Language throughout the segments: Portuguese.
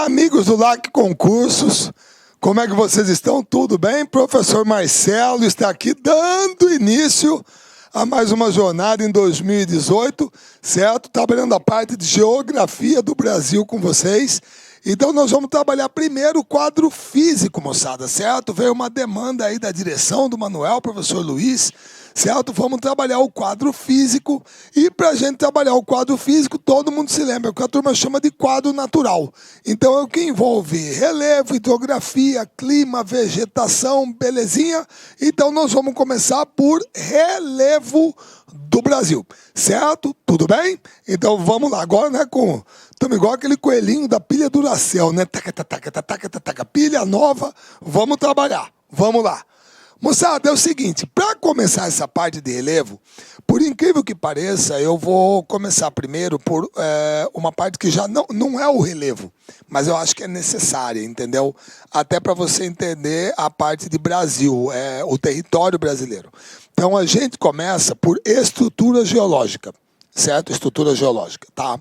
Amigos do LAC Concursos, como é que vocês estão? Tudo bem? Professor Marcelo está aqui dando início a mais uma jornada em 2018, certo? Trabalhando a parte de geografia do Brasil com vocês. Então nós vamos trabalhar primeiro o quadro físico, moçada, certo? Veio uma demanda aí da direção do Manuel, professor Luiz, certo? Vamos trabalhar o quadro físico e para a gente trabalhar o quadro físico, todo mundo se lembra, que a turma chama de quadro natural. Então é o que envolve relevo, hidrografia, clima, vegetação, belezinha? Então nós vamos começar por relevo do Brasil, certo? Tudo bem? Então vamos lá, agora né, estamos igual aquele coelhinho da pilha Duracell, né? Taca, pilha nova, vamos trabalhar, vamos lá. Moçada, é o seguinte, para começar essa parte de relevo, por incrível que pareça, eu vou começar primeiro por uma parte que já não é o relevo, mas eu acho que é necessária, entendeu? Até para você entender a parte de Brasil, o território brasileiro. Então a gente começa por estrutura geológica, certo? Estrutura geológica, tá?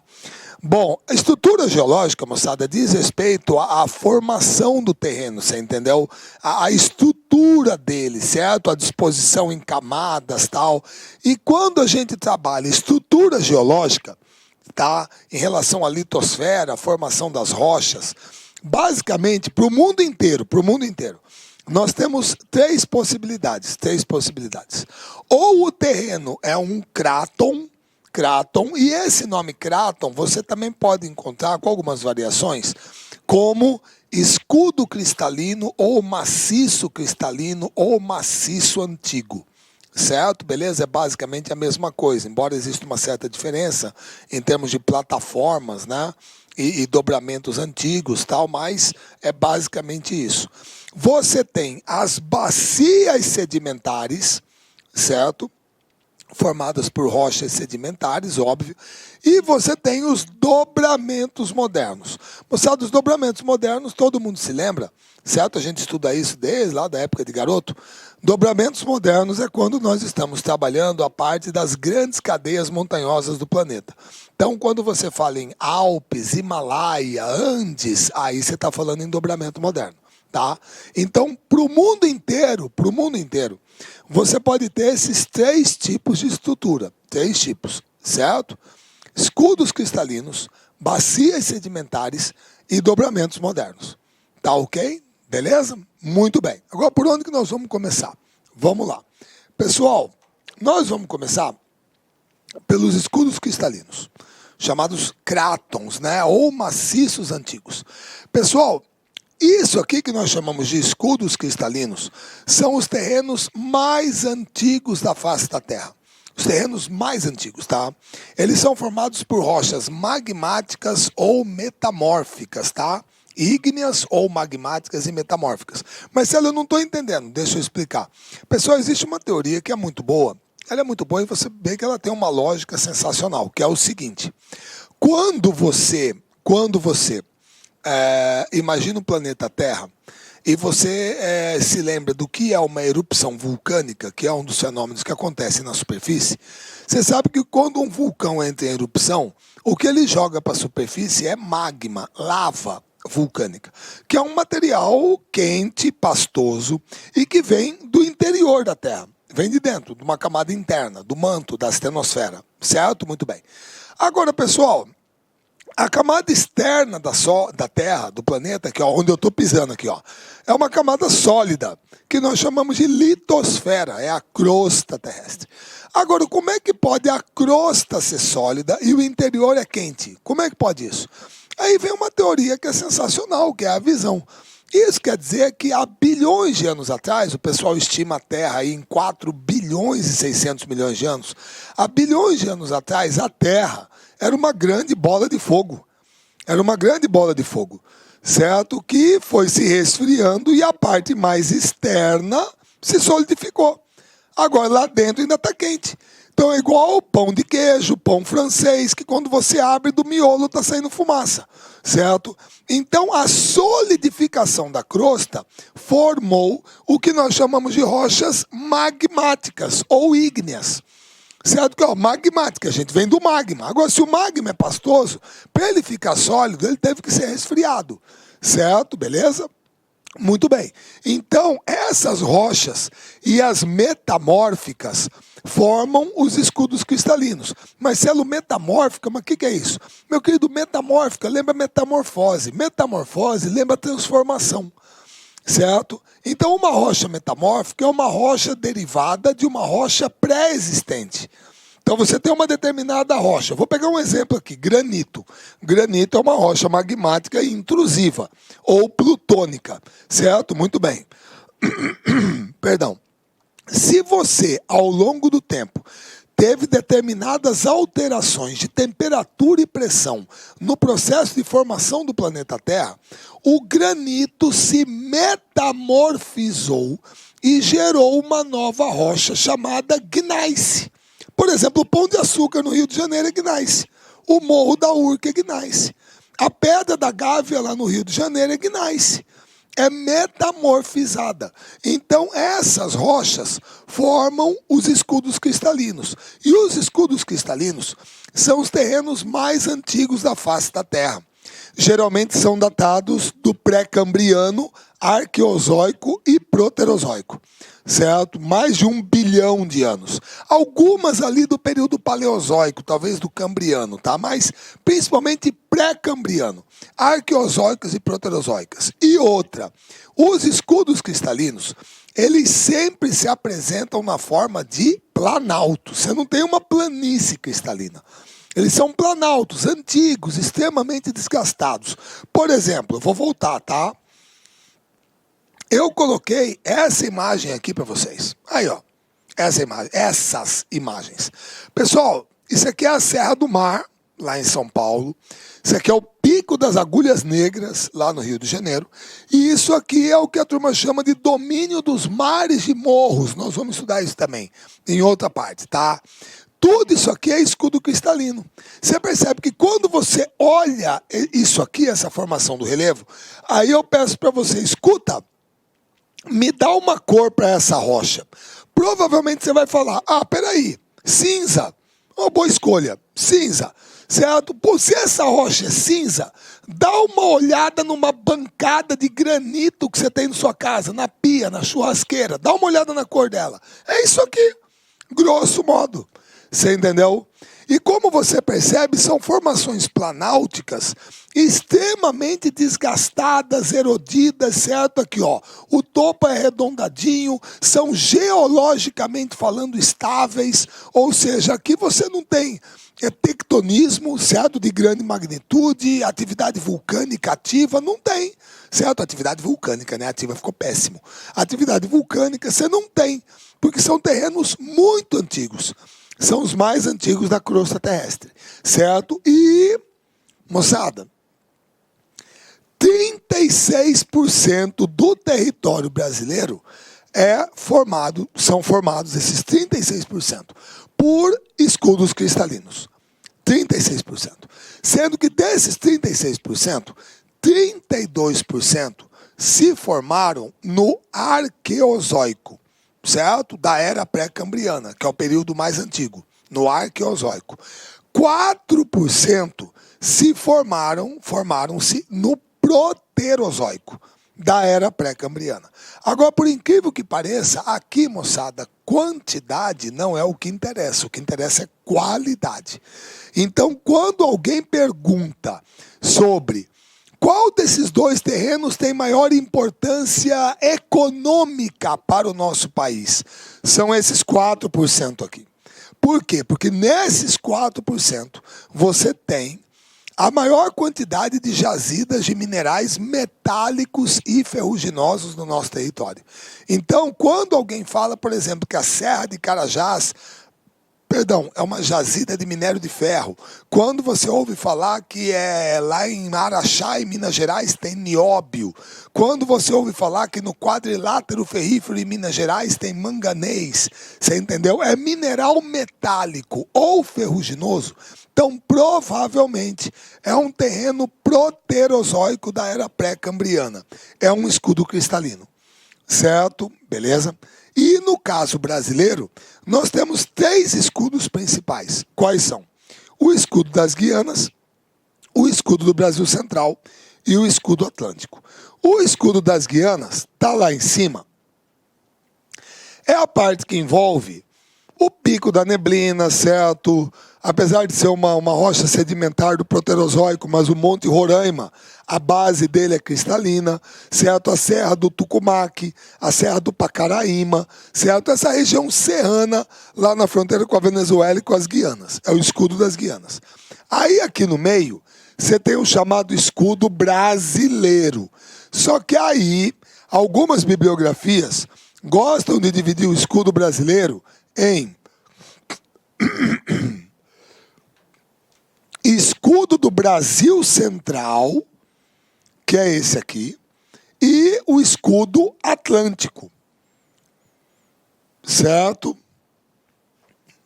Bom, a estrutura geológica, moçada, diz respeito à formação do terreno, você entendeu? A estrutura dele, certo? A disposição em camadas, tal. E quando a gente trabalha estrutura geológica, tá? Em relação à litosfera, a formação das rochas, basicamente, para o mundo inteiro, nós temos três possibilidades. Ou o terreno é um cráton, e esse nome cráton você também pode encontrar com algumas variações, como escudo cristalino, ou maciço cristalino, ou maciço antigo. Certo? Beleza? É basicamente a mesma coisa, embora exista uma certa diferença em termos de plataformas, né? E dobramentos antigos, tal, mas é basicamente isso. Você tem as bacias sedimentares, certo? Formadas por rochas sedimentares, óbvio, e você tem os dobramentos modernos. Moçada, os dobramentos modernos, todo mundo se lembra, certo? A gente estuda isso desde lá da época de garoto. Dobramentos modernos é quando nós estamos trabalhando a parte das grandes cadeias montanhosas do planeta. Então, quando você fala em Alpes, Himalaia, Andes, aí você está falando em dobramento moderno, tá? Então, para o mundo inteiro, você pode ter esses três tipos de estrutura, certo? Escudos cristalinos, bacias sedimentares e dobramentos modernos. Tá ok? Beleza? Muito bem. Agora, por onde que nós vamos começar? Vamos lá. Pessoal, nós vamos começar pelos escudos cristalinos, chamados crátons, né? Ou maciços antigos. Pessoal, isso aqui que nós chamamos de escudos cristalinos são os terrenos mais antigos da face da Terra. Os terrenos mais antigos, tá? Eles são formados por rochas magmáticas ou metamórficas, tá? Ígneas ou magmáticas e metamórficas. Marcelo, eu não estou entendendo, deixa eu explicar. Pessoal, existe uma teoria que é muito boa. Ela é muito boa e você vê que ela tem uma lógica sensacional, que é o seguinte. Quando você imagina o planeta Terra e você se lembra do que é uma erupção vulcânica, que é um dos fenômenos que acontecem na superfície, você sabe que quando um vulcão entra em erupção, o que ele joga para a superfície é magma, lava vulcânica, que é um material quente, pastoso e que vem do interior da Terra, vem de dentro, de uma camada interna, do manto da astenosfera, certo? Muito bem. Agora, pessoal, a camada externa da Terra, do planeta, aqui, ó, onde eu estou pisando aqui, ó, é uma camada sólida, que nós chamamos de litosfera, é a crosta terrestre. Agora, como é que pode a crosta ser sólida e o interior é quente? Como é que pode isso? Aí vem uma teoria que é sensacional, que é a visão. Isso quer dizer que há bilhões de anos atrás, o pessoal estima a Terra aí em 4 bilhões e 600 milhões de anos, há bilhões de anos atrás, a Terra era uma grande bola de fogo. Certo? Que foi se resfriando e a parte mais externa se solidificou. Agora lá dentro ainda está quente. Então é igual pão de queijo, pão francês, que quando você abre do miolo está saindo fumaça, certo? Então a solidificação da crosta formou o que nós chamamos de rochas magmáticas ou ígneas, certo? Que é magmática, a gente vem do magma. Agora, se o magma é pastoso, para ele ficar sólido, ele teve que ser resfriado, certo? Beleza? Muito bem. Então, essas rochas e as metamórficas formam os escudos cristalinos. Marcelo, metamórfica, mas o que é isso? Meu querido, metamórfica lembra metamorfose. Metamorfose lembra transformação, certo? Então, uma rocha metamórfica é uma rocha derivada de uma rocha pré-existente. Então, você tem uma determinada rocha. Vou pegar um exemplo aqui, granito. Granito é uma rocha magmática e intrusiva, ou plutônica, certo? Muito bem. Perdão. Se você, ao longo do tempo, teve determinadas alterações de temperatura e pressão no processo de formação do planeta Terra, o granito se metamorfizou e gerou uma nova rocha chamada gneiss. Por exemplo, o Pão de Açúcar no Rio de Janeiro é gneiss. O Morro da Urca é gneiss. A Pedra da Gávea lá no Rio de Janeiro é gneiss. É metamorfizada. Então, essas rochas formam os escudos cristalinos. E os escudos cristalinos são os terrenos mais antigos da face da Terra. Geralmente são datados do pré-cambriano, arqueozoico e proterozoico, certo? Mais de 1 bilhão de anos. Algumas ali do período paleozoico, talvez do cambriano, tá? Mas principalmente pré-cambriano, arqueozoicas e proterozoicas. E outra, os escudos cristalinos, eles sempre se apresentam na forma de planalto. Você não tem uma planície cristalina. Eles são planaltos, antigos, extremamente desgastados. Por exemplo, eu vou voltar, tá? Eu coloquei essa imagem aqui para vocês. Aí, ó, essa imagem, essas imagens. Pessoal, isso aqui é a Serra do Mar, lá em São Paulo. Isso aqui é o Pico das Agulhas Negras, lá no Rio de Janeiro. E isso aqui é o que a turma chama de domínio dos mares e morros. Nós vamos estudar isso também em outra parte, tá? Tudo isso aqui é escudo cristalino. Você percebe que quando você olha isso aqui, essa formação do relevo, aí eu peço para você, escuta, me dá uma cor para essa rocha. Provavelmente você vai falar, peraí, cinza. Uma boa escolha, cinza. Certo? Pô, se essa rocha é cinza, dá uma olhada numa bancada de granito que você tem na sua casa, na pia, na churrasqueira. Dá uma olhada na cor dela. É isso aqui, grosso modo. Você entendeu? E como você percebe, são formações planálticas extremamente desgastadas, erodidas, certo? Aqui, ó, o topo é arredondadinho, são geologicamente falando estáveis, ou seja, aqui você não tem tectonismo, certo? De grande magnitude, atividade vulcânica ativa, não tem, certo? Atividade vulcânica, né? Ativa ficou péssimo. Atividade vulcânica você não tem, porque são terrenos muito antigos. São os mais antigos da crosta terrestre, certo? E, moçada, 36% do território brasileiro são formados, esses 36%, por escudos cristalinos. 36%. Sendo que desses 36%, 32% se formaram no Arqueozoico, certo? Da era pré-cambriana, que é o período mais antigo, no Arqueozoico. 4% formaram-se no Proterozoico, da era pré-cambriana. Agora, por incrível que pareça, aqui, moçada, quantidade não é o que interessa é qualidade. Então, quando alguém pergunta sobre qual desses dois terrenos tem maior importância econômica para o nosso país, são esses 4% aqui. Por quê? Porque nesses 4% você tem a maior quantidade de jazidas de minerais metálicos e ferruginosos no nosso território. Então, quando alguém fala, por exemplo, que a Serra de Carajás, é uma jazida de minério de ferro, quando você ouve falar que lá em Araxá, em Minas Gerais, tem nióbio, quando você ouve falar que no quadrilátero ferrífero em Minas Gerais tem manganês, você entendeu? É mineral metálico ou ferruginoso. Então, provavelmente, é um terreno proterozoico da era pré-cambriana. É um escudo cristalino. certo? Beleza? E no caso brasileiro, nós temos 3 escudos principais. Quais são? O escudo das Guianas, o escudo do Brasil Central e o escudo Atlântico. O escudo das Guianas está lá em cima. É a parte que envolve o Pico da Neblina, certo? Apesar de ser uma rocha sedimentar do Proterozoico, mas o Monte Roraima, a base dele é cristalina, certo? A Serra do Tucumaque, a Serra do Pacaraíma, certo? Essa região serrana lá na fronteira com a Venezuela e com as Guianas. É o escudo das Guianas. Aí aqui no meio, você tem o chamado escudo brasileiro. Só que aí, algumas bibliografias gostam de dividir o escudo brasileiro em escudo do Brasil Central, que é esse aqui, e o escudo Atlântico. Certo?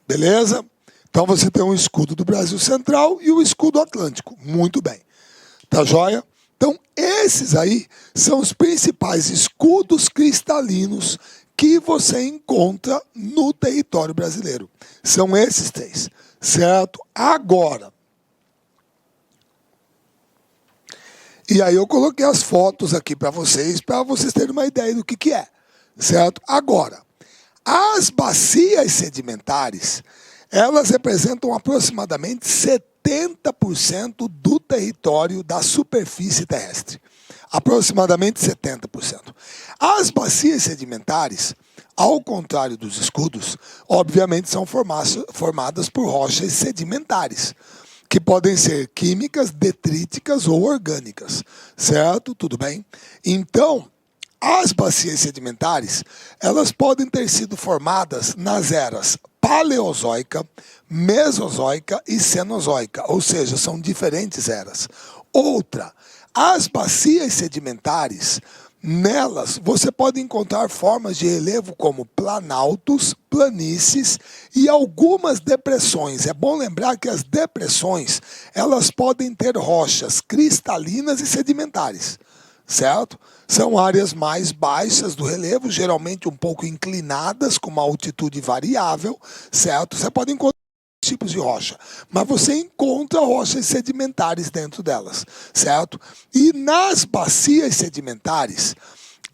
Beleza? Então você tem um escudo do Brasil Central e o escudo Atlântico. Muito bem. Tá joia? Então esses aí são os principais escudos cristalinos que você encontra no território brasileiro. São esses 3, certo? Agora, e aí eu coloquei as fotos aqui para vocês terem uma ideia do que é, certo? Agora, as bacias sedimentares, elas representam aproximadamente 70% do território da superfície terrestre. Aproximadamente 70%. As bacias sedimentares, ao contrário dos escudos, obviamente são formadas por rochas sedimentares, que podem ser químicas, detríticas ou orgânicas, certo? Tudo bem? Então, as bacias sedimentares, elas podem ter sido formadas nas eras paleozoica, mesozoica e cenozoica, ou seja, são diferentes eras. Outra, as bacias sedimentares, nelas você pode encontrar formas de relevo como planaltos, planícies e algumas depressões. É bom lembrar que as depressões, elas podem ter rochas cristalinas e sedimentares, certo? São áreas mais baixas do relevo, geralmente um pouco inclinadas, com uma altitude variável, certo? Você pode encontrar tipos de rocha, mas você encontra rochas sedimentares dentro delas, certo? E nas bacias sedimentares,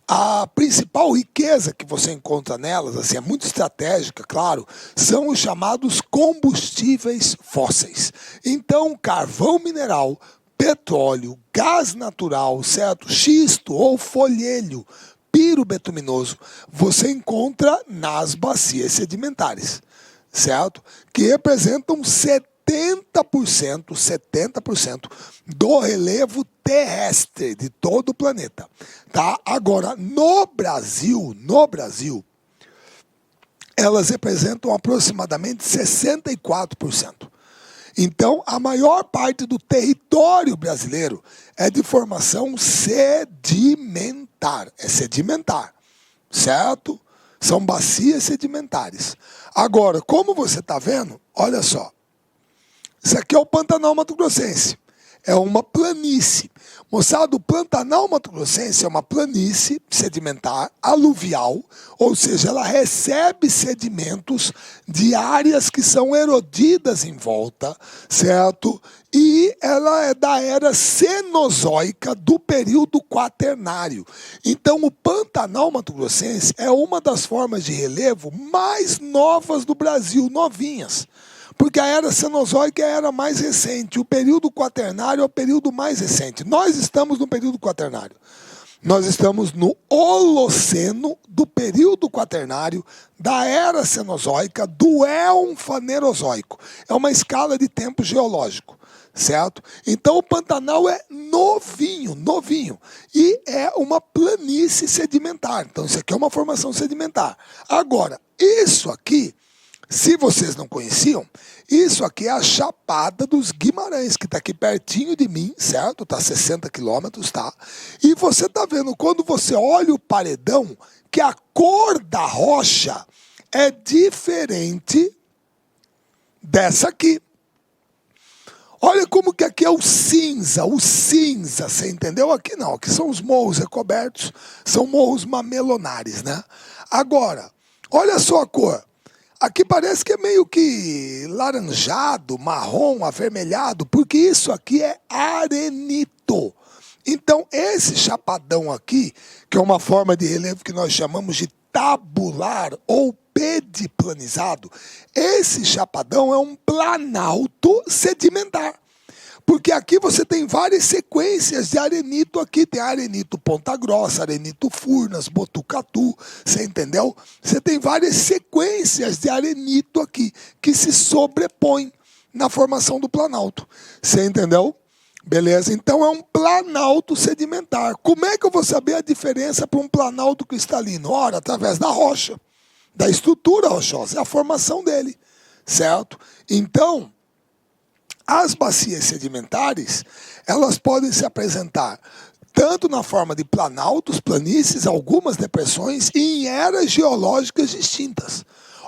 a principal riqueza que você encontra nelas, assim, é muito estratégica, claro, são os chamados combustíveis fósseis. Então, carvão mineral, petróleo, gás natural, certo? Xisto ou folhelho, pirobetuminoso, você encontra nas bacias sedimentares, certo? Que representam 70% do relevo terrestre de todo o planeta, tá? Agora, no Brasil, elas representam aproximadamente 64%. Então, a maior parte do território brasileiro é de formação sedimentar, é sedimentar, certo? São bacias sedimentares. Agora, como você está vendo, olha só. Isso aqui é o Pantanal Mato Grossense. É uma planície. Moçada, o Pantanal Mato Grossense é uma planície sedimentar aluvial, ou seja, ela recebe sedimentos de áreas que são erodidas em volta, certo? E ela é da era cenozoica do período quaternário. Então, o Pantanal Mato Grossense é uma das formas de relevo mais novas do Brasil, novinhas. Porque a era cenozoica é a era mais recente, o período quaternário é o período mais recente. Nós estamos no período quaternário. Nós estamos no Holoceno do período quaternário, da era cenozoica, do éon fanerozoico. É uma escala de tempo geológico, certo? Então o Pantanal é novinho, novinho. E é uma planície sedimentar. Então isso aqui é uma formação sedimentar. Agora, isso aqui, se vocês não conheciam, isso aqui é a Chapada dos Guimarães, que está aqui pertinho de mim, certo? Está a 60 quilômetros, tá? E você está vendo, quando você olha o paredão, que a cor da rocha é diferente dessa aqui. Olha como que aqui é o cinza, você entendeu? Aqui não, aqui são os morros recobertos, são morros mamelonares, né? Agora, olha só a cor. Aqui parece que é meio que laranjado, marrom, avermelhado, porque isso aqui é arenito. Então, esse chapadão aqui, que é uma forma de relevo que nós chamamos de tabular ou pediplanizado, esse chapadão é um planalto sedimentar. Porque aqui você tem várias sequências de arenito aqui. Tem arenito Ponta Grossa, arenito Furnas, Botucatu, você entendeu? Você tem várias sequências de arenito aqui que se sobrepõem na formação do planalto. Você entendeu? Beleza? Então é um planalto sedimentar. Como é que eu vou saber a diferença para um planalto cristalino? Ora, através da rocha, da estrutura rochosa, é a formação dele, certo? Então, as bacias sedimentares, elas podem se apresentar tanto na forma de planaltos, planícies, algumas depressões e em eras geológicas distintas,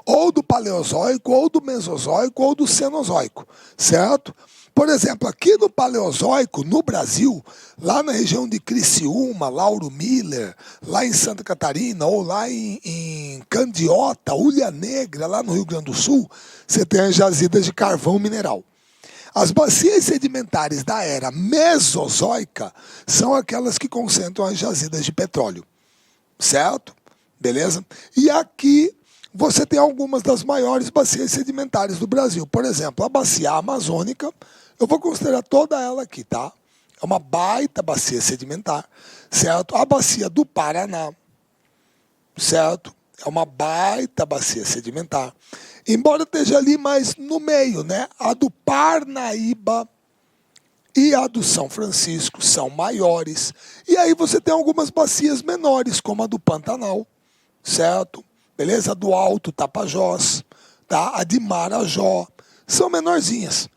ou do Paleozoico, ou do Mesozoico, ou do Cenozoico, certo? Por exemplo, aqui no Paleozoico, no Brasil, lá na região de Criciúma, Lauro Miller, lá em Santa Catarina, ou lá em Candiota, Ulha Negra, lá no Rio Grande do Sul, você tem as jazidas de carvão mineral. As bacias sedimentares da era Mesozoica são aquelas que concentram as jazidas de petróleo, certo? Beleza? E aqui você tem algumas das maiores bacias sedimentares do Brasil. Por exemplo, a bacia amazônica, eu vou considerar toda ela aqui, tá? É uma baita bacia sedimentar, certo? A bacia do Paraná, certo? É uma baita bacia sedimentar. Embora esteja ali mais no meio, né? A do Parnaíba e a do São Francisco são maiores. E aí você tem algumas bacias menores, como a do Pantanal, certo? Beleza? A do Alto Tapajós, tá? A de Marajó. São menorzinhas,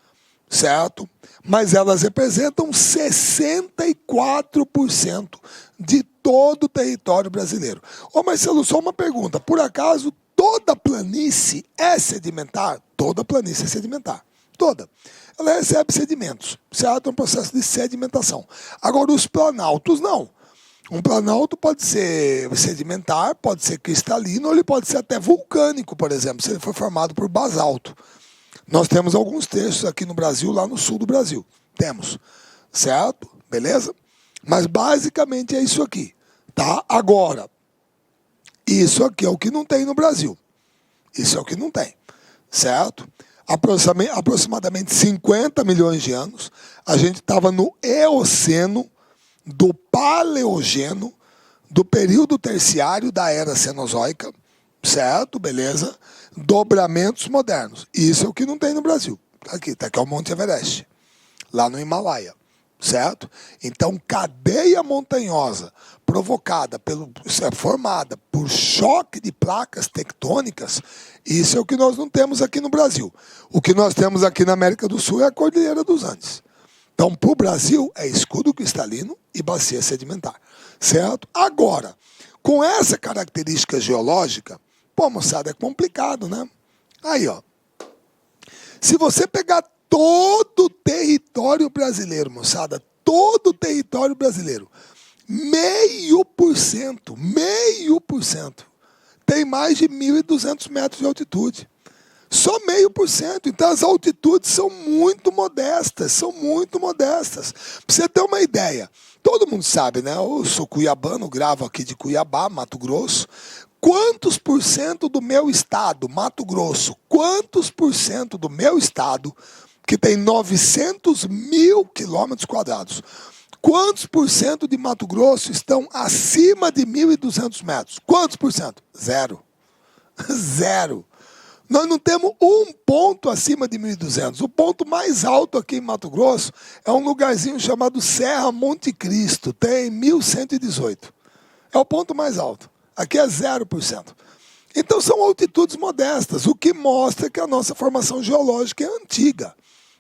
certo? Mas elas representam 64% de todo o território brasileiro. Ô Marcelo, só uma pergunta. Por acaso, toda planície é sedimentar? Toda planície é sedimentar. Toda. Ela recebe sedimentos, certo? É um processo de sedimentação. Agora, os planaltos, não. Um planalto pode ser sedimentar, pode ser cristalino, ou ele pode ser até vulcânico, por exemplo, se ele for formado por basalto. Nós temos alguns trechos aqui no Brasil, lá no sul do Brasil. Temos, certo? Beleza? Mas basicamente é isso aqui, tá? Agora, isso aqui é o que não tem no Brasil. Isso é o que não tem, certo? Aproximadamente 50 milhões de anos, a gente estava no Eoceno, do Paleogeno, do período terciário da era Cenozoica, certo? Beleza? Dobramentos modernos. Isso é o que não tem no Brasil. Tá aqui é o Monte Everest, lá no Himalaia, certo? Então, cadeia montanhosa formada por choque de placas tectônicas, isso é o que nós não temos aqui no Brasil. O que nós temos aqui na América do Sul é a Cordilheira dos Andes. Então, para o Brasil, é escudo cristalino e bacia sedimentar, certo? Agora, com essa característica geológica, pô, moçada, é complicado, né? Aí, ó. Se você pegar todo o território brasileiro, moçada, todo o território brasileiro, 0,5% tem mais de 1.200 metros de altitude. Só 0,5%. Então as altitudes são muito modestas, Para você ter uma ideia, todo mundo sabe, né? Eu sou cuiabano, gravo aqui de Cuiabá, Mato Grosso. Quantos por cento do meu estado, Mato Grosso, quantos por cento do meu estado, que tem 900 mil quilômetros quadrados, quantos por cento de Mato Grosso estão acima de 1.200 metros? Quantos por cento? Zero. Zero. Nós não temos um ponto acima de 1.200. O ponto mais alto aqui em Mato Grosso é um lugarzinho chamado Serra Monte Cristo, tem 1.118. É o ponto mais alto. Aqui é 0%. Então são altitudes modestas, o que mostra que a nossa formação geológica é antiga.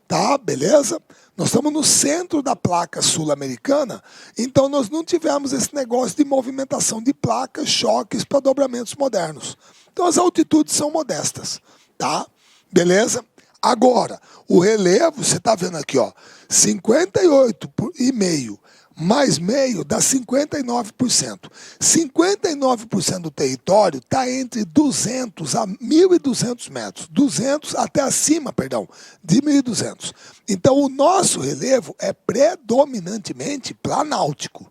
Tá, beleza? Nós estamos no centro da placa sul-americana, então nós não tivemos esse negócio de movimentação de placas, choques para dobramentos modernos. Então as altitudes são modestas, tá? Beleza? Agora, o relevo, você está vendo aqui, ó, 58,5 mais meio dá 59%. 59% do território está entre 200 a 1.200 metros. 200 até acima, perdão, de 1.200. Então, o nosso relevo é predominantemente planáltico.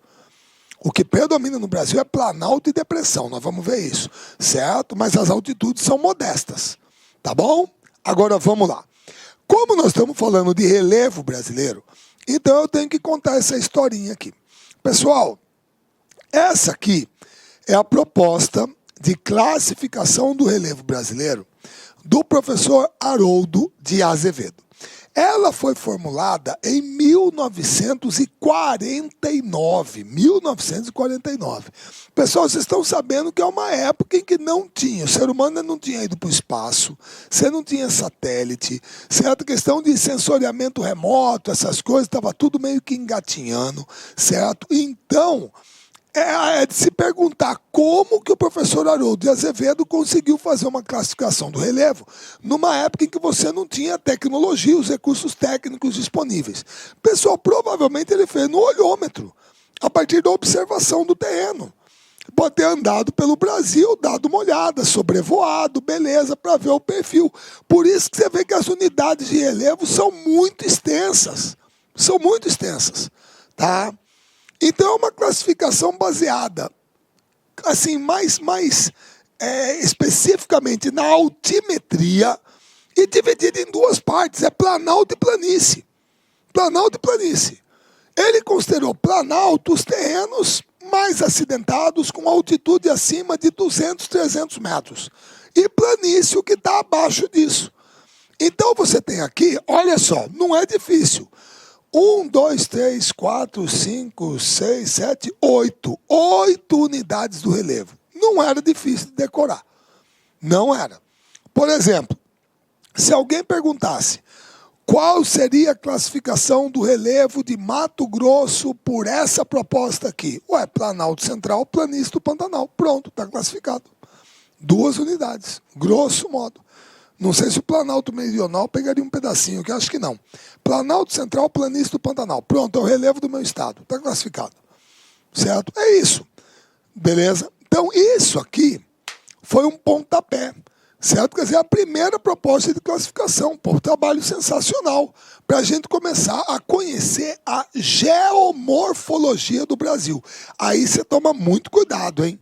O que predomina no Brasil é planalto e depressão, nós vamos ver isso, certo? Mas as altitudes são modestas, tá bom? Agora vamos lá. Como nós estamos falando de relevo brasileiro, então eu tenho que contar essa historinha aqui. Pessoal, essa aqui é a proposta de classificação do relevo brasileiro do professor Haroldo de Azevedo. Ela foi formulada em 1949. Pessoal, vocês estão sabendo que é uma época em que não tinha, o ser humano não tinha ido para o espaço, você não tinha satélite, certo? Questão de sensoriamento remoto, essas coisas, estava tudo meio que engatinhando, certo? Então, é de se perguntar como que o professor Haroldo de Azevedo conseguiu fazer uma classificação do relevo numa época em que você não tinha tecnologia, os recursos técnicos disponíveis. Pessoal, provavelmente ele fez no olhômetro, a partir da observação do terreno. Pode ter andado pelo Brasil, dado uma olhada, sobrevoado, beleza, para ver o perfil. Por isso que você vê que as unidades de relevo são muito extensas. São muito extensas, tá? Então é uma classificação baseada, assim, mais especificamente na altimetria e dividida em duas partes, é planalto e planície. Planalto e planície. Ele considerou planalto os terrenos mais acidentados com altitude acima de 200, 300 metros. E planície o que está abaixo disso. Então você tem aqui, olha só, não é difícil. 1, 2, 3, 4, 5, 6, 7, 8. 8 unidades do relevo. Não era difícil de decorar. Não era. Por exemplo, se alguém perguntasse qual seria a classificação do relevo de Mato Grosso por essa proposta aqui? Ué, Planalto Central, Planície do Pantanal. Pronto, está classificado. 2 unidades, grosso modo. Não sei se o Planalto Meridional pegaria um pedacinho, que acho que não. Planalto Central, Planície do Pantanal. Pronto, é o relevo do meu estado. Está classificado. Certo? É isso. Beleza? Então, isso aqui foi um pontapé. Certo? Quer dizer, a primeira proposta de classificação. Pô, trabalho sensacional. Para a gente começar a conhecer a geomorfologia do Brasil. Aí você toma muito cuidado, hein?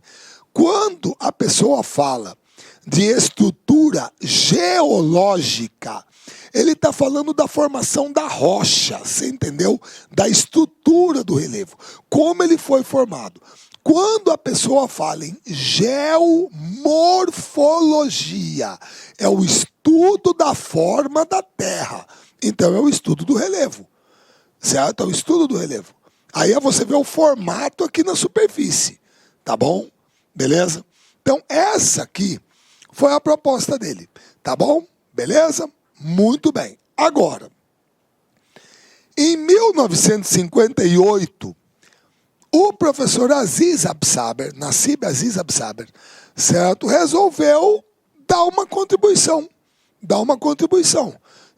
Quando a pessoa fala de estrutura geológica, ele está falando da formação da rocha, você entendeu? Da estrutura do relevo, como ele foi formado. Quando a pessoa fala em geomorfologia, é o estudo da forma da terra. Então é o estudo do relevo, certo? É o estudo do relevo. Aí você vê o formato aqui na superfície, tá bom? Beleza? Então essa aqui foi a proposta dele, tá bom? Beleza? Muito bem. Agora, em 1958, o professor Aziz Absaber, Nassib Aziz Absaber, certo? Resolveu dar uma contribuição,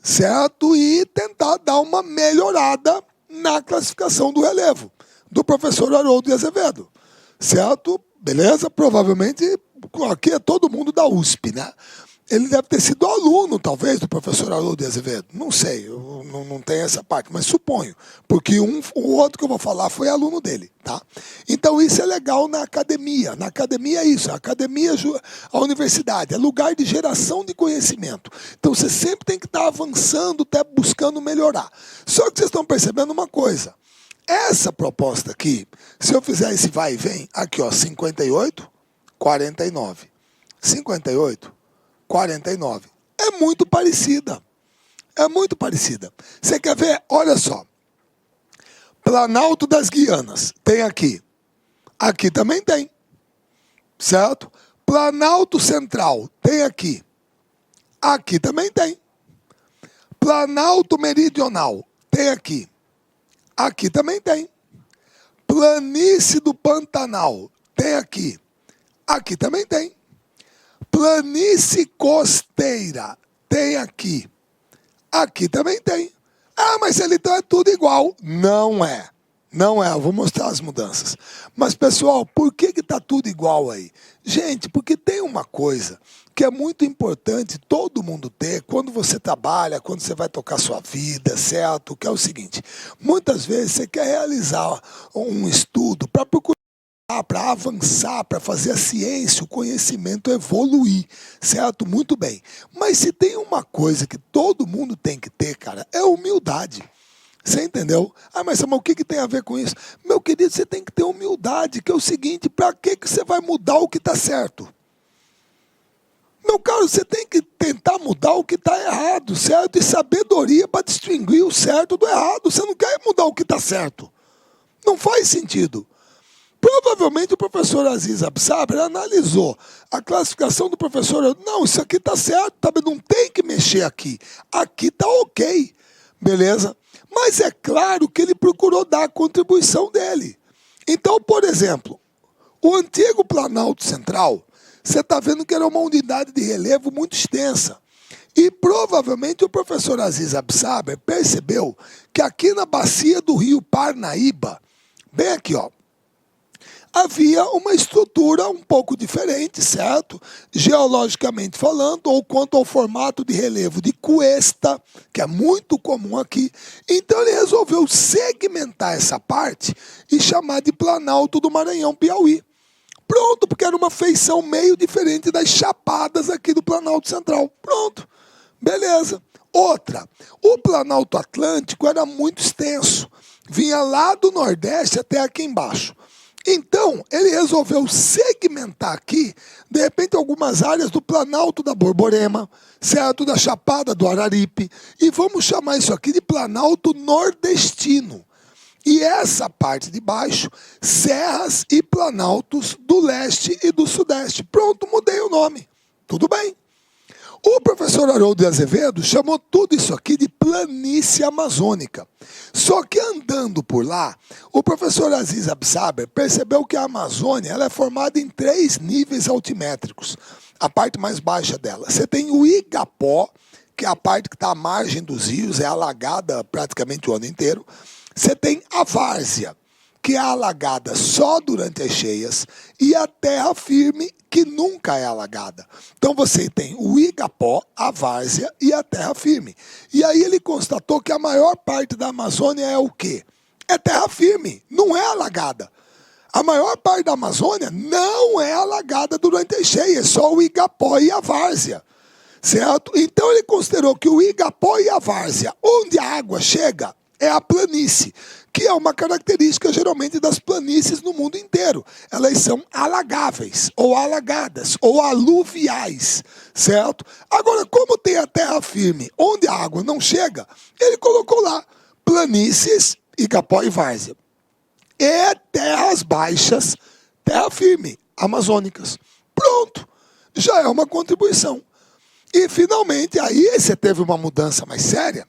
certo? E tentar dar uma melhorada na classificação do relevo do professor Haroldo de Azevedo, certo? Beleza? Provavelmente aqui é todo mundo da USP, né? Ele deve ter sido aluno, talvez, do professor Haroldo de Azevedo. Não sei, eu não tenho essa parte, mas suponho. Porque o outro que eu vou falar foi aluno dele, tá? Então isso é legal na academia. Na academia é isso, a academia, a universidade, é lugar de geração de conhecimento. Então você sempre tem que estar avançando, até buscando melhorar. Só que vocês estão percebendo uma coisa. Essa proposta aqui, se eu fizer esse vai e vem, aqui ó, 58, 49. 58, 49. É muito parecida. É muito parecida. Você quer ver? Olha só. Planalto das Guianas. Tem aqui. Aqui também tem. Certo? Planalto Central. Tem aqui. Aqui também tem. Planalto Meridional. Tem aqui. Aqui também tem. Planície do Pantanal. Tem aqui. Aqui também tem. Planície costeira. Tem aqui. Aqui também tem. Ah, mas ele então é tudo igual. Não é. Não é, eu vou mostrar as mudanças. Mas, pessoal, por que está tudo igual aí? Gente, porque tem uma coisa que é muito importante todo mundo ter quando você trabalha, quando você vai tocar sua vida, certo? Que é o seguinte, muitas vezes você quer realizar um estudo para procurar, para avançar, para fazer a ciência, o conhecimento evoluir, certo? Muito bem. Mas se tem uma coisa que todo mundo tem que ter, cara, é humildade. Você entendeu? Ah, mas Samuel, o que tem a ver com isso? Meu querido, você tem que ter humildade, que é o seguinte, para que você vai mudar o que está certo? Meu caro, você tem que tentar mudar o que está errado, certo? E sabedoria para distinguir o certo do errado. Você não quer mudar o que está certo. Não faz sentido. Provavelmente o professor Aziz Absaber analisou a classificação do professor. Não, isso aqui está certo, tá? Não tem que mexer aqui. Aqui está ok, beleza? Mas é claro que ele procurou dar a contribuição dele. Então, por exemplo, o antigo Planalto Central, você está vendo que era uma unidade de relevo muito extensa. E provavelmente o professor Aziz Absaber percebeu que aqui na bacia do rio Parnaíba, bem aqui, ó, havia uma estrutura um pouco diferente, certo? Geologicamente falando, ou quanto ao formato de relevo de cuesta, que é muito comum aqui. Então ele resolveu segmentar essa parte e chamar de Planalto do Maranhão Piauí. Pronto, porque era uma feição meio diferente das chapadas aqui do Planalto Central. Pronto, beleza. Outra, o Planalto Atlântico era muito extenso. Vinha lá do Nordeste até aqui embaixo. Então, ele resolveu segmentar aqui, de repente, algumas áreas do Planalto da Borborema, certo? Da Chapada do Araripe, e vamos chamar isso aqui de Planalto Nordestino. E essa parte de baixo, serras e planaltos do leste e do sudeste. Pronto, mudei o nome. Tudo bem. O professor Haroldo de Azevedo chamou tudo isso aqui de planície amazônica. Só que andando por lá, o professor Aziz Absaber percebeu que a Amazônia ela é formada em 3 níveis altimétricos. A parte mais baixa dela. Você tem o Igapó, que é a parte que está à margem dos rios, é alagada praticamente o ano inteiro. Você tem a várzea, que é alagada só durante as cheias, e a terra firme, que nunca é alagada. Então você tem o Igapó, a várzea e a terra firme. E aí ele constatou que a maior parte da Amazônia é o quê? É terra firme, não é alagada. A maior parte da Amazônia não é alagada durante as cheias, só o Igapó e a várzea. Certo? Então ele considerou que o Igapó e a várzea, onde a água chega, é a planície, que é uma característica geralmente das planícies no mundo inteiro. Elas são alagáveis, ou alagadas, ou aluviais, certo? Agora, como tem a terra firme, onde a água não chega, ele colocou lá planícies, Igapó e várzea. E terras baixas, terra firme, amazônicas. Pronto, já é uma contribuição. E, finalmente, aí você teve uma mudança mais séria.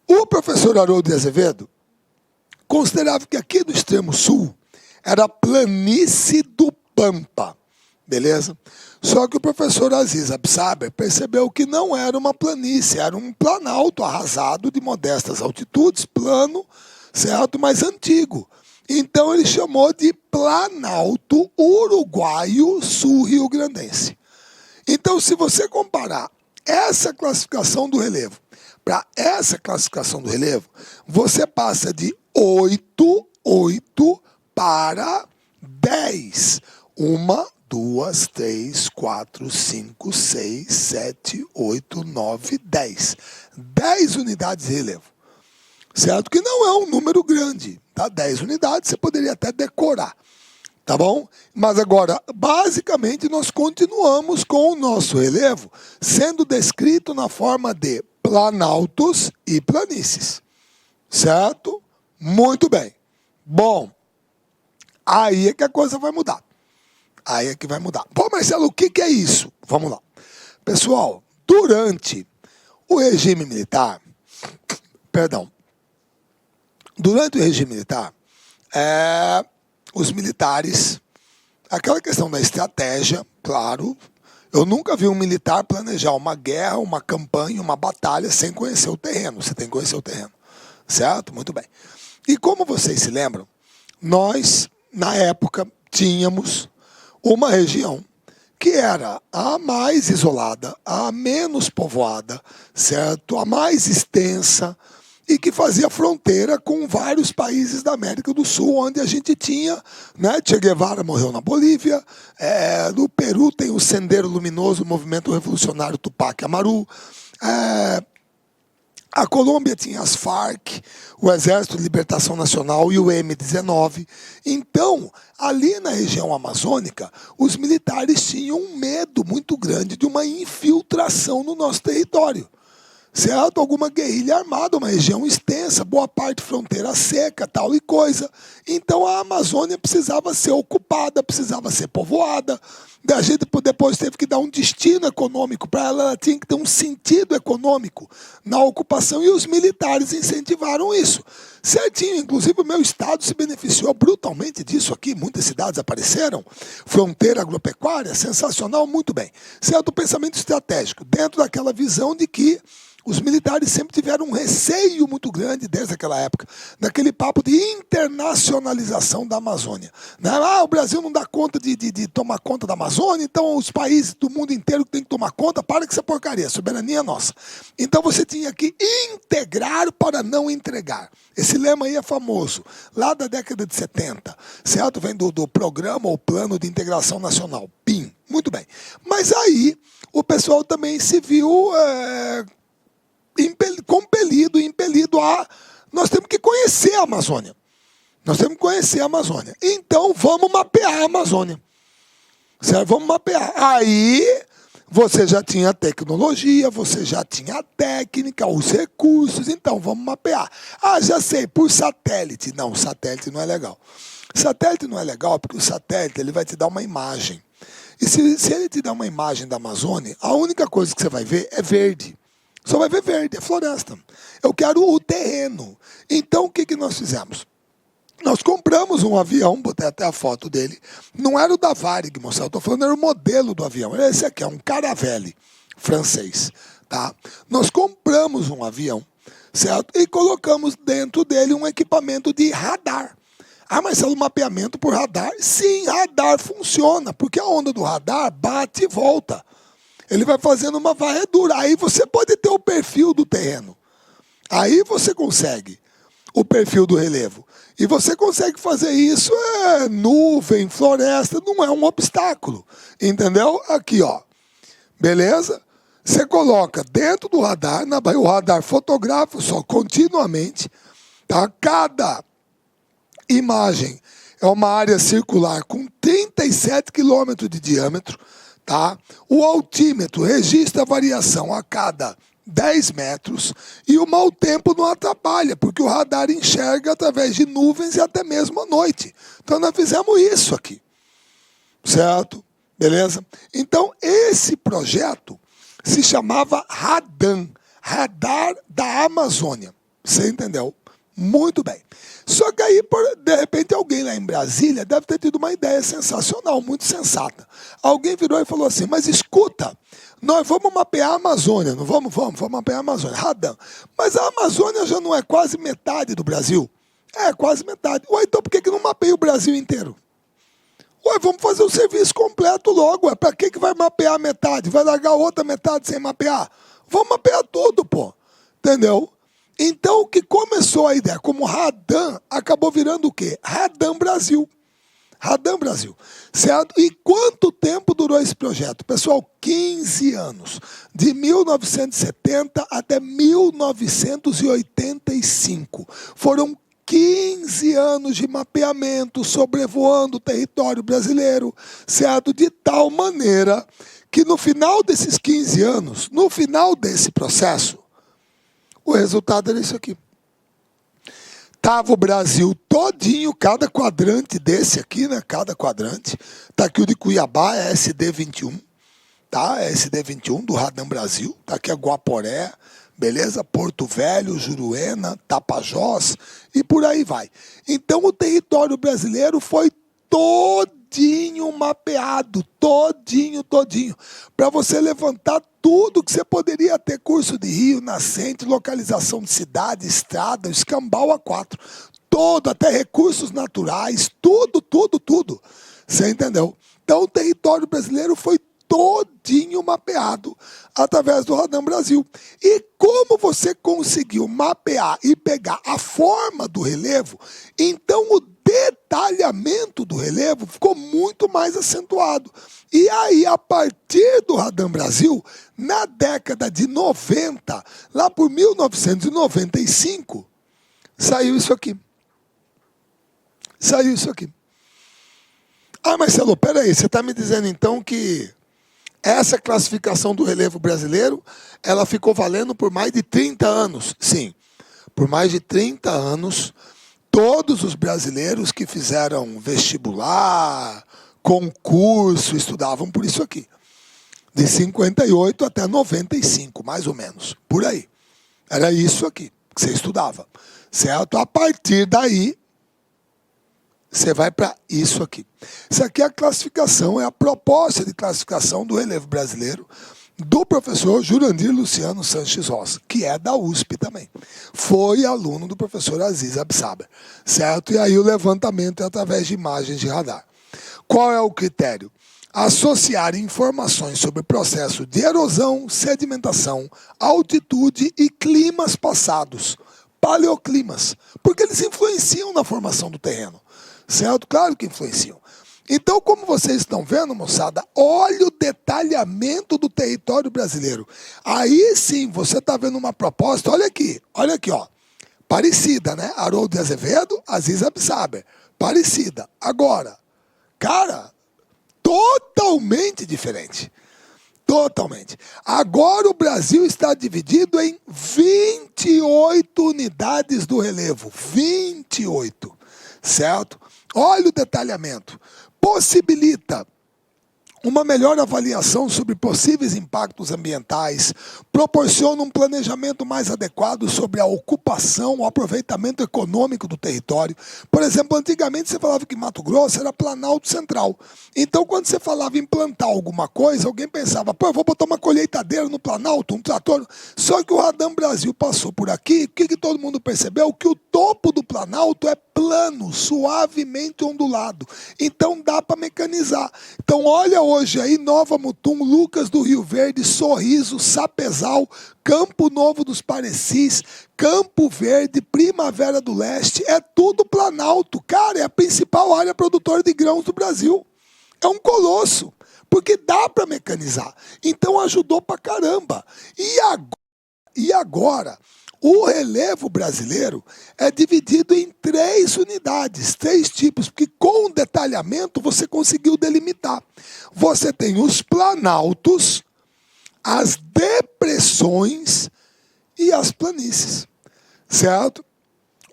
O professor Haroldo de Azevedo considerava que aqui do extremo sul era a planície do Pampa, beleza? Só que o professor Aziz Absaber percebeu que não era uma planície, era um planalto arrasado de modestas altitudes, plano, certo? Mas antigo. Então ele chamou de Planalto Uruguaio Sul-Rio-Grandense. Então, se você comparar essa classificação do relevo para essa classificação do relevo, você passa de 8 para 10. 1, 2, 3, 4, 5, 6, 7, 8, 9, 10. 10 unidades de relevo. Certo? Que não é um número grande. Tá? 10 unidades você poderia até decorar. Tá bom? Mas agora, basicamente, nós continuamos com o nosso relevo sendo descrito na forma de planaltos e planícies. Certo? Muito bem. Bom, aí é que a coisa vai mudar. Aí é que vai mudar. Pô, Marcelo, o que é isso? Vamos lá. Pessoal, durante o regime militar, durante o regime militar, os militares, aquela questão da estratégia, claro, Eu nunca vi um militar planejar uma guerra, uma campanha, uma batalha sem conhecer o terreno. Você tem que conhecer o terreno, certo? Muito bem. E como vocês se lembram, nós, na época, tínhamos uma região que era a mais isolada, a menos povoada, certo? A mais extensa e que fazia fronteira com vários países da América do Sul, onde a gente tinha, né? Che Guevara morreu na Bolívia, no Peru tem o Sendero Luminoso, o movimento revolucionário Tupac Amaru, a Colômbia tinha as Farc, o Exército de Libertação Nacional e o M-19. Então, ali na região amazônica, os militares tinham um medo muito grande de uma infiltração no nosso território. Certo? Alguma guerrilha armada, uma região extensa, boa parte fronteira seca, tal e coisa. Então a Amazônia precisava ser ocupada, precisava ser povoada. A gente depois teve que dar um destino econômico para ela, ela tinha que ter um sentido econômico na ocupação e os militares incentivaram isso. Certinho, inclusive o meu estado se beneficiou brutalmente disso aqui, muitas cidades apareceram, fronteira agropecuária, sensacional, muito bem. Certo? O pensamento estratégico, dentro daquela visão de que os militares sempre tiveram um receio muito grande desde aquela época, naquele papo de internacionalização da Amazônia. O Brasil não dá conta de tomar conta da Amazônia, então os países do mundo inteiro têm que tomar conta, para com essa porcaria, a soberania é nossa. Então você tinha que integrar para não entregar. Esse lema aí é famoso, lá da década de 70, certo? Vem do programa ou plano de integração nacional, PIN. Muito bem. Mas aí o pessoal também se viu impelido a... Nós temos que conhecer a Amazônia. Nós temos que conhecer a Amazônia. Então, vamos mapear a Amazônia. Certo? Vamos mapear. Aí, você já tinha tecnologia, você já tinha a técnica, os recursos. Então, vamos mapear. Já sei, por satélite. Não, satélite não é legal. Satélite não é legal porque o satélite ele vai te dar uma imagem. E se ele te dar uma imagem da Amazônia, a única coisa que você vai ver é verde. Só vai ver verde, é floresta. Eu quero o terreno. Então, o que nós fizemos? Nós compramos um avião, botei até a foto dele. Não era o da Varig, moçada. Eu estou falando, era o modelo do avião. Esse aqui é um Caravelle francês. Tá? Nós compramos um avião, certo? E colocamos dentro dele um equipamento de radar. Mas é um mapeamento por radar? Sim, radar funciona, porque a onda do radar bate e volta. Ele vai fazendo uma varredura. Aí você pode ter o perfil do terreno. Aí você consegue o perfil do relevo. E você consegue fazer isso, nuvem, floresta, não é um obstáculo. Entendeu? Aqui, ó. Beleza? Você coloca dentro do radar, o radar fotografa só continuamente. Tá? Cada imagem é uma área circular com 37 quilômetros de diâmetro. Tá? O altímetro registra a variação a cada 10 metros e o mau tempo não atrapalha, porque o radar enxerga através de nuvens e até mesmo à noite. Então nós fizemos isso aqui, certo? Beleza? Então esse projeto se chamava RADAM, Radar da Amazônia. Você entendeu? Muito bem. Só que aí, de repente, alguém lá em Brasília deve ter tido uma ideia sensacional, muito sensata. Alguém virou e falou assim, mas escuta, nós vamos mapear a Amazônia, não vamos? Vamos mapear a Amazônia. Radam. Mas a Amazônia já não é quase metade do Brasil? É, quase metade. Ué, então por que não mapeia o Brasil inteiro? Ué, vamos fazer o serviço completo logo. Ué, para que vai mapear a metade? Vai largar outra metade sem mapear? Vamos mapear tudo, pô. Entendeu? Então, o que começou a ideia como Radam, acabou virando o quê? Radam Brasil. Radam Brasil. Certo? E quanto tempo durou esse projeto? Pessoal, 15 anos. De 1970 até 1985. Foram 15 anos de mapeamento sobrevoando o território brasileiro, certo? De tal maneira que no final desses 15 anos, no final desse processo, o resultado era isso aqui. Tava o Brasil todinho, cada quadrante desse aqui, né? Cada quadrante. Tá aqui o de Cuiabá, é SD21, tá? É SD21 do Radam Brasil. Tá aqui a Guaporé, beleza? Porto Velho, Juruena, Tapajós e por aí vai. Então o território brasileiro foi todinho todinho mapeado, todinho, para você levantar tudo que você poderia ter, curso de rio, nascente, localização de cidade, estrada, escambau A4, todo, até recursos naturais, tudo. Você entendeu? Então o território brasileiro foi todinho mapeado através do Radam Brasil. E como você conseguiu mapear e pegar a forma do relevo, então o detalhamento do relevo ficou muito mais acentuado. E aí, a partir do Radam Brasil, na década de 90, lá por 1995, saiu isso aqui. Ah, Marcelo, peraí, você está me dizendo então que essa classificação do relevo brasileiro, ela ficou valendo por mais de 30 anos. Sim, por mais de 30 anos, todos os brasileiros que fizeram vestibular, concurso, estudavam por isso aqui. De 58 até 95, mais ou menos, por aí. Era isso aqui que você estudava, certo? A partir daí, você vai para isso aqui. Isso aqui é a classificação, é a proposta de classificação do relevo brasileiro do professor Jurandir Luciano Sanches Roça, que é da USP também. Foi aluno do professor Aziz Absaber, certo? E aí o levantamento é através de imagens de radar. Qual é o critério? Associar informações sobre o processo de erosão, sedimentação, altitude e climas passados, paleoclimas, porque eles influenciam na formação do terreno. Certo? Claro que influenciam. Então, como vocês estão vendo, moçada, olha o detalhamento do território brasileiro. Aí sim, você está vendo uma proposta, olha aqui, ó. Parecida, né? Haroldo de Azevedo, Aziz Absaber. Parecida. Agora, cara, totalmente diferente. Totalmente. Agora o Brasil está dividido em 28 unidades do relevo. 28. Certo? Olha o detalhamento. Possibilita uma melhor avaliação sobre possíveis impactos ambientais, proporciona um planejamento mais adequado sobre a ocupação, o aproveitamento econômico do território. Por exemplo, antigamente você falava que Mato Grosso era Planalto Central. Então, quando você falava em plantar alguma coisa, alguém pensava, pô, eu vou botar uma colheitadeira no Planalto, um trator. Só que o Radam Brasil passou por aqui, o que todo mundo percebeu? Que o topo do Planalto é plano, suavemente ondulado. Então, dá para mecanizar. Então, olha hoje aí, Nova Mutum, Lucas do Rio Verde, Sorriso, Sapezal, Campo Novo dos Parecis, Campo Verde, Primavera do Leste, é tudo Planalto. Cara, é a principal área produtora de grãos do Brasil. É um colosso, porque dá para mecanizar. Então ajudou pra caramba. E agora, o relevo brasileiro é dividido em 3 unidades, 3 tipos, porque com o detalhamento você conseguiu delimitar. Você tem os planaltos, as depressões e as planícies, certo?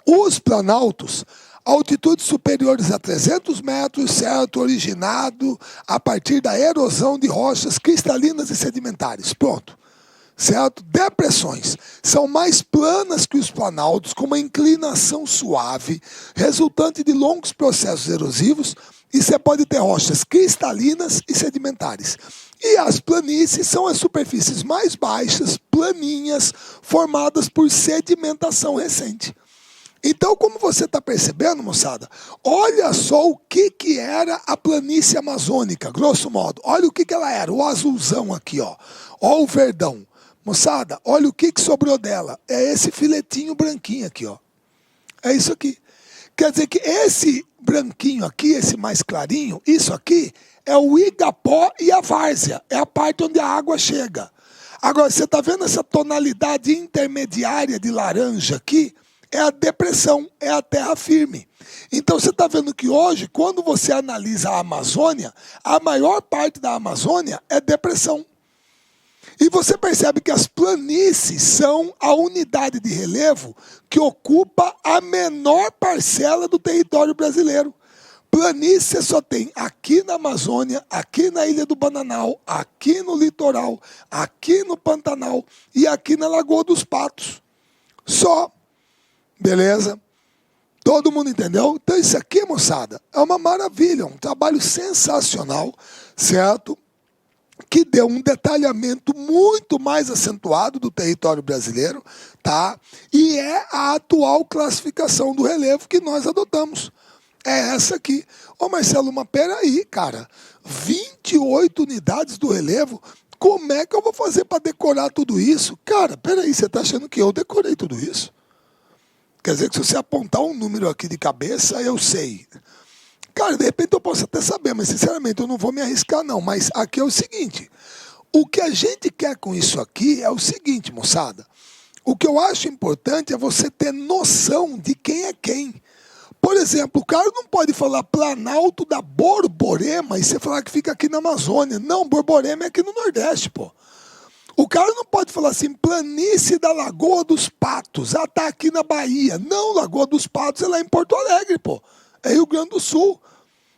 Os planaltos, altitudes superiores a 300 metros, certo? Originado a partir da erosão de rochas cristalinas e sedimentares. Pronto. Certo? Depressões são mais planas que os planaltos, com uma inclinação suave, resultante de longos processos erosivos, e você pode ter rochas cristalinas e sedimentares. E as planícies são as superfícies mais baixas, planinhas, formadas por sedimentação recente. Então, como você está percebendo, moçada, olha só o que era a planície amazônica, grosso modo. Olha o que ela era, o azulzão aqui, ó. Ó o verdão. Moçada, olha o que sobrou dela. É esse filetinho branquinho aqui, ó. É isso aqui. Quer dizer que esse branquinho aqui, esse mais clarinho, isso aqui é o Igapó e a várzea. É a parte onde a água chega. Agora, você está vendo essa tonalidade intermediária de laranja aqui? É a depressão, é a terra firme. Então você está vendo que hoje, quando você analisa a Amazônia, a maior parte da Amazônia é depressão. E você percebe que as planícies são a unidade de relevo que ocupa a menor parcela do território brasileiro. Planície só tem aqui na Amazônia, aqui na Ilha do Bananal, aqui no litoral, aqui no Pantanal e aqui na Lagoa dos Patos. Só. Beleza? Todo mundo entendeu? Então isso aqui, moçada, é uma maravilha, um trabalho sensacional, certo? Que deu um detalhamento muito mais acentuado do território brasileiro, tá? E é a atual classificação do relevo que nós adotamos. É essa aqui. Ô Marcelo, mas peraí, cara, 28 unidades do relevo, como é que eu vou fazer para decorar tudo isso? Cara, peraí, você está achando que eu decorei tudo isso? Quer dizer que se você apontar um número aqui de cabeça, eu sei. Cara, de repente eu posso até saber, mas sinceramente eu não vou me arriscar não. Mas aqui é o seguinte, o que a gente quer com isso aqui é o seguinte, moçada. O que eu acho importante é você ter noção de quem é quem. Por exemplo, o cara não pode falar Planalto da Borborema e você falar que fica aqui na Amazônia. Não, Borborema é aqui no Nordeste, pô. O cara não pode falar assim, planície da Lagoa dos Patos, tá aqui na Bahia. Não, Lagoa dos Patos é lá em Porto Alegre, pô. É Rio Grande do Sul.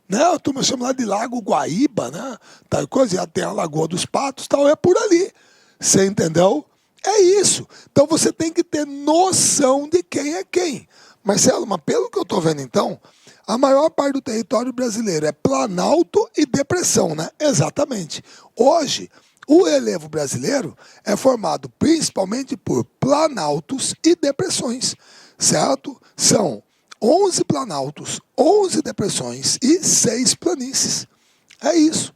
Né? A turma chama lá de Lago Guaíba, né? Tal coisa, já tem a Lagoa dos Patos, tal, é por ali. Você entendeu? É isso. Então você tem que ter noção de quem é quem. Marcelo, mas pelo que eu estou vendo então, a maior parte do território brasileiro é Planalto e Depressão, né? Exatamente. Hoje, o relevo brasileiro é formado principalmente por planaltos e depressões, certo? São 11 planaltos, 11 depressões e 6 planícies. É isso.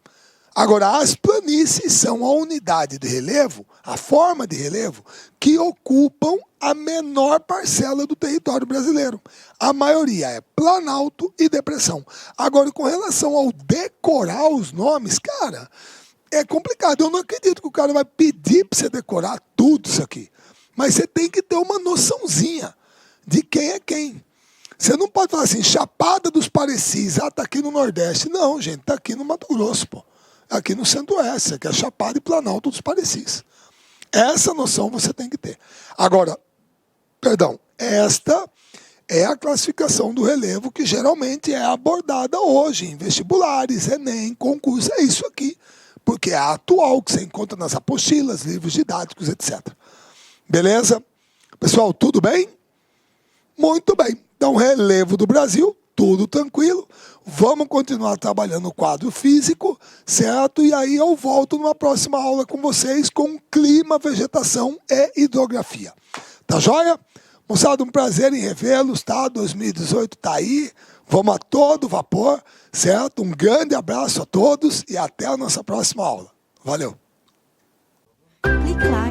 Agora, as planícies são a unidade de relevo, a forma de relevo, que ocupam a menor parcela do território brasileiro. A maioria é planalto e depressão. Agora, com relação ao decorar os nomes, cara, é complicado. Eu não acredito que o cara vai pedir para você decorar tudo isso aqui. Mas você tem que ter uma noçãozinha de quem é quem. Você não pode falar assim, Chapada dos Parecis, tá aqui no Nordeste. Não, gente, tá aqui no Mato Grosso, pô. Aqui no Centro-Oeste, que é Chapada e Planalto dos Parecis. Essa noção você tem que ter. Agora, esta é a classificação do relevo que geralmente é abordada hoje em vestibulares, Enem, concurso, é isso aqui. Porque é a atual que você encontra nas apostilas, livros didáticos, etc. Beleza? Pessoal, tudo bem? Muito bem. Então, relevo do Brasil, tudo tranquilo. Vamos continuar trabalhando o quadro físico, certo? E aí eu volto numa próxima aula com vocês com clima, vegetação e hidrografia. Tá joia? Moçada, um prazer em revê-los, tá? 2018 tá aí. Vamos a todo vapor, certo? Um grande abraço a todos e até a nossa próxima aula. Valeu! Clique lá.